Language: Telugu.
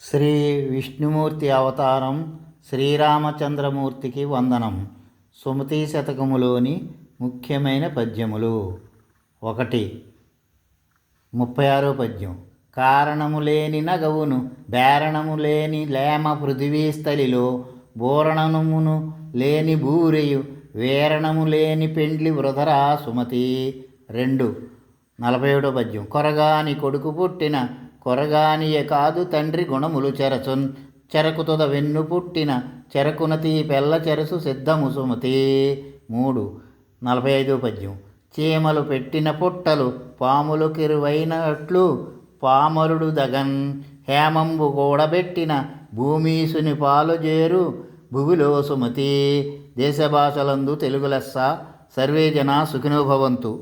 శ్రీ విష్ణుమూర్తి అవతారం శ్రీరామచంద్రమూర్తికి వందనం. సుమతీ శతకములోని ముఖ్యమైన పద్యములు. 1. 36వ పద్యం. కారణము లేని నగవును బేరణము లేని లేమ పృథివీస్థలిలో బోరణమును లేని బూరెయు వేరణము లేని పెండ్లి వృధరా సుమతి. 2. 47వ పద్యం. కొరగాని కొడుకు పుట్టిన కొరగానియ కాదు తండ్రి గుణములు చెరచున్ చెరకుతుద వెన్ను పుట్టిన చెరకునతి పెళ్ళ చెరసు సిద్ధము సుమతి. 3. 45వ పద్యం. చీమలు పెట్టిన పుట్టలు పాములు కిరువైనట్లు పామరుడు దగన్ హేమంబు కూడబెట్టిన భూమీసుని పాలు జేరు భువిలో సుమతి. దేశ భాషలందు తెలుగు లెస్స. సర్వే జనా సుఖినో భవంతు.